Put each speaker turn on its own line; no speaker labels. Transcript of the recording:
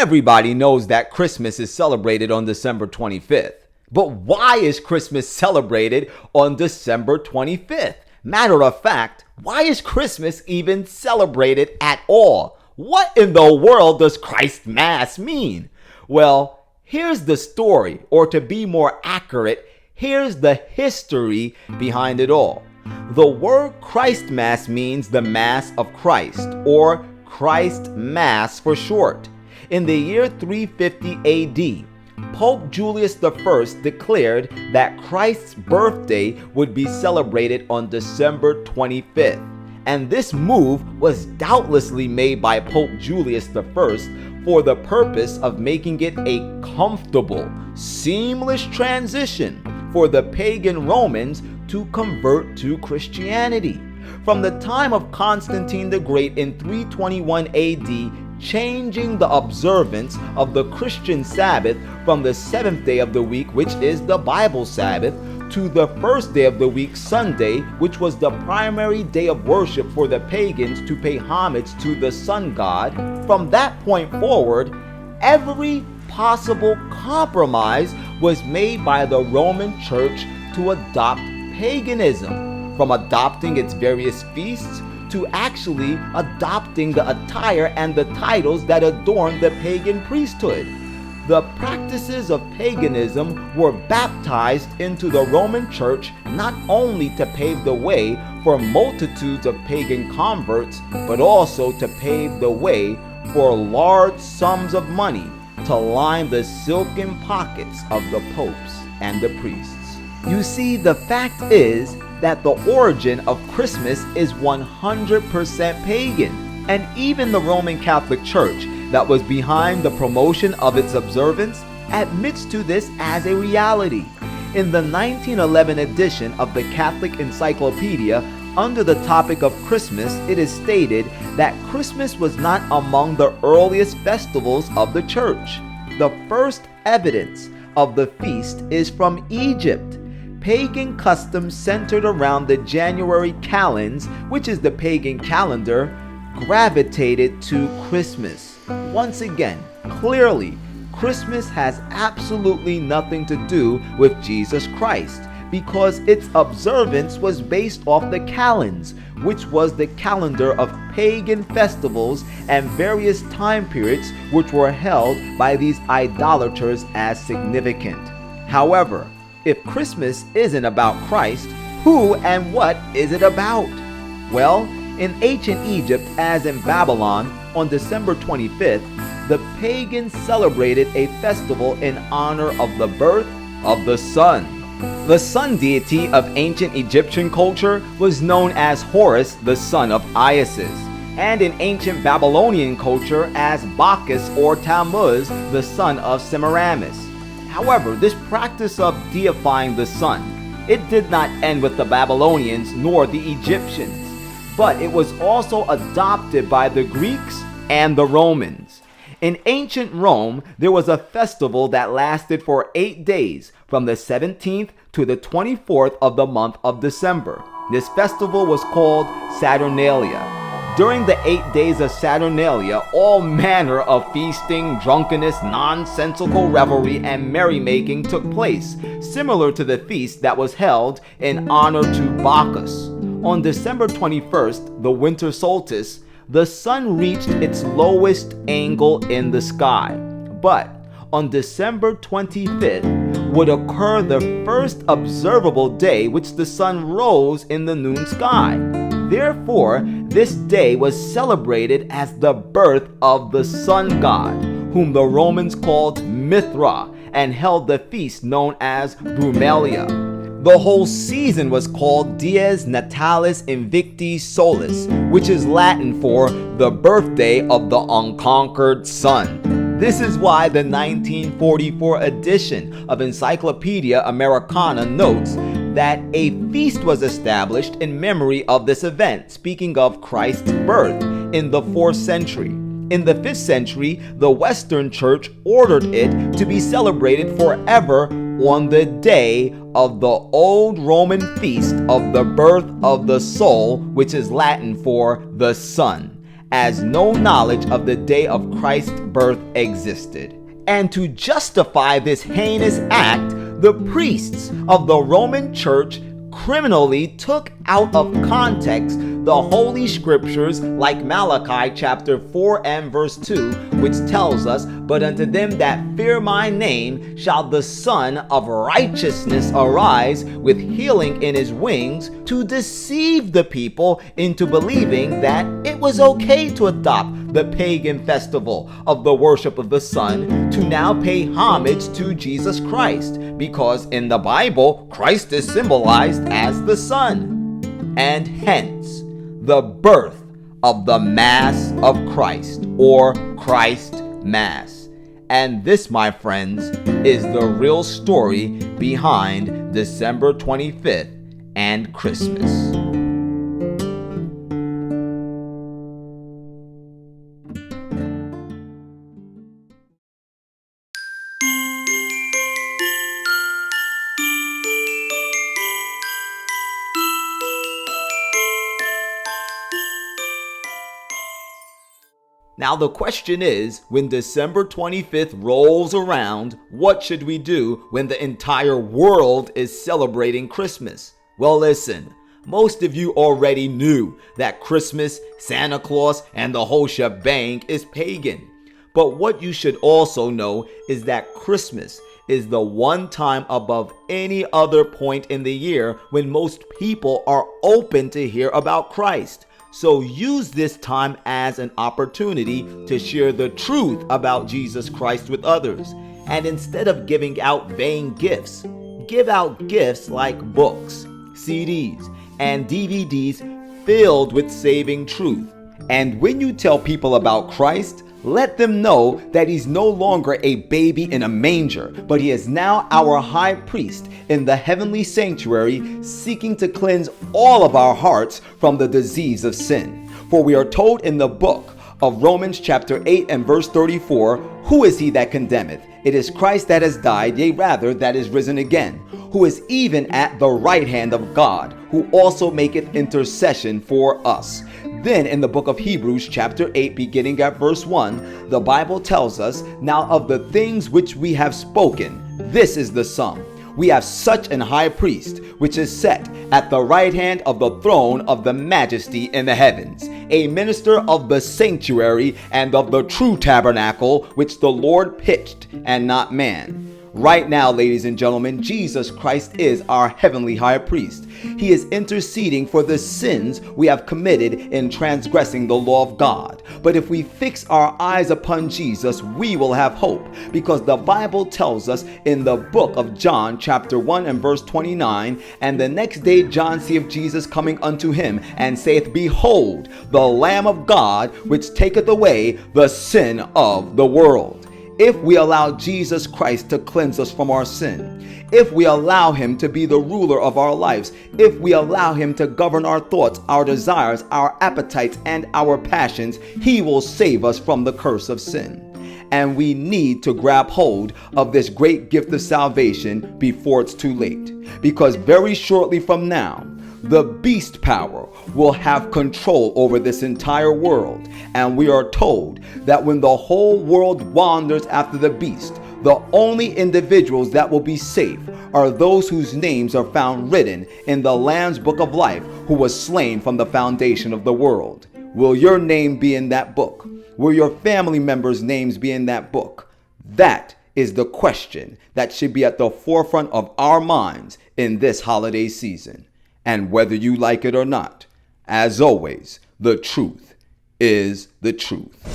Everybody knows that Christmas is celebrated on December 25th. But why is Christmas celebrated on December 25th? Matter of fact, why is Christmas even celebrated at all? What in the world does Christ Mass mean? Well, here's the story, or to be more accurate, here's the history behind it all. The word Christ Mass means the Mass of Christ, or Christ Mass for short. In the year 350 AD, Pope Julius I declared that Christ's birthday would be celebrated on December 25th. And this move was doubtlessly made by Pope Julius I for the purpose of making it a comfortable, seamless transition for the pagan Romans to convert to Christianity. From the time of Constantine the Great in 321 AD, changing the observance of the Christian Sabbath from the seventh day of the week, which is the Bible Sabbath, to the first day of the week, Sunday, which was the primary day of worship for the pagans to pay homage to the sun god. From that point forward, every possible compromise was made by the Roman Church to adopt paganism, from adopting its various feasts to actually adopting the attire and the titles that adorned the pagan priesthood. The practices of paganism were baptized into the Roman Church not only to pave the way for multitudes of pagan converts, but also to pave the way for large sums of money to line the silken pockets of the popes and the priests. You see, the fact is that the origin of Christmas is 100% pagan, and even the Roman Catholic Church that was behind the promotion of its observance admits to this as a reality. In the 1911 edition of the Catholic Encyclopedia, under the topic of Christmas, it is stated that Christmas was not among the earliest festivals of the Church. The first evidence of the feast is from Egypt. Pagan customs centered around the January calends, which is the pagan calendar, gravitated to Christmas. Once again, clearly, Christmas has absolutely nothing to do with Jesus Christ, because its observance was based off the calends, which was the calendar of pagan festivals and various time periods which were held by these idolaters as significant. However, if Christmas isn't about Christ, who and what is it about? Well, in ancient Egypt, as in Babylon, on December 25th, the pagans celebrated a festival in honor of the birth of the sun. The sun deity of ancient Egyptian culture was known as Horus, the son of Isis, and in ancient Babylonian culture as Bacchus or Tammuz, the son of Semiramis. However, this practice of deifying the sun, it did not end with the Babylonians nor the Egyptians, but it was also adopted by the Greeks and the Romans. In ancient Rome, there was a festival that lasted for 8 days, from the 17th to the 24th of the month of December. This festival was called Saturnalia. During the 8 days of Saturnalia, all manner of feasting, drunkenness, nonsensical revelry, and merrymaking took place, similar to the feast that was held in honor to Bacchus. On December 21st, the winter solstice, the sun reached its lowest angle in the sky. But on December 25th would occur the first observable day which the sun rose in the noon sky. Therefore, this day was celebrated as the birth of the sun god, whom the Romans called Mithra, and held the feast known as Brumalia. The whole season was called Dies Natalis Invicti Solis, which is Latin for the birthday of the unconquered sun. This is why the 1944 edition of Encyclopedia Americana notes that a feast was established in memory of this event, speaking of Christ's birth, in the 4th century. In the 5th century, the Western Church ordered it to be celebrated forever on the day of the old Roman feast of the birth of the soul, which is Latin for the sun. as no knowledge of the day of Christ's birth existed. And to justify this heinous act, the priests of the Roman Church criminally took out of context the Holy Scriptures like Malachi chapter 4 and verse 2, which tells us, "But unto them that fear my name shall the Son of Righteousness arise with healing in his wings," to deceive the people into believing that it was okay to adopt the pagan festival of the worship of the sun to now pay homage to Jesus Christ, because in the Bible, Christ is symbolized as the sun. And hence, the birth of the Mass of Christ, or Christ Mass. And this, my friends, is the real story behind December 25th and Christmas. Now the question is, when December 25th rolls around, what should we do when the entire world is celebrating Christmas? Well, listen, most of you already knew that Christmas, Santa Claus, and the whole shebang is pagan. But what you should also know is that Christmas is the one time above any other point in the year when most people are open to hear about Christ. So use this time as an opportunity to share the truth about Jesus Christ with others. And instead of giving out vain gifts, give out gifts like books, CDs, and DVDs filled with saving truth. And when you tell people about Christ, let them know that he's no longer a baby in a manger, but he is now our high priest in the heavenly sanctuary, seeking to cleanse all of our hearts from the disease of sin. For we are told in the book of Romans chapter 8 and verse 34, "Who is he that condemneth? It is Christ that has died, yea rather that is risen again, who is even at the right hand of God, who also maketh intercession for us." Then in the book of Hebrews chapter 8, beginning at verse 1, the Bible tells us, "Now of the things which we have spoken, this is the sum. We have such an high priest, which is set at the right hand of the throne of the majesty in the heavens, a minister of the sanctuary and of the true tabernacle, which the Lord pitched, and not man." Right now, ladies and gentlemen, Jesus Christ is our heavenly high priest. He is interceding for the sins we have committed in transgressing the law of God. But if we fix our eyes upon Jesus, we will have hope, because the Bible tells us in the book of John chapter 1 and verse 29, "And the next day John seeth Jesus coming unto him, and saith, Behold, the Lamb of God, which taketh away the sin of the world." If we allow Jesus Christ to cleanse us from our sin, if we allow him to be the ruler of our lives, if we allow him to govern our thoughts, our desires, our appetites, and our passions, he will save us from the curse of sin. And we need to grab hold of this great gift of salvation before it's too late. Because very shortly from now, the beast power will have control over this entire world. And we are told that when the whole world wanders after the beast, the only individuals that will be safe are those whose names are found written in the Lamb's book of life, who was slain from the foundation of the world. Will your name be in that book? Will your family members' names be in that book? That is the question that should be at the forefront of our minds in this holiday season. And whether you like it or not, as always, the truth is the truth.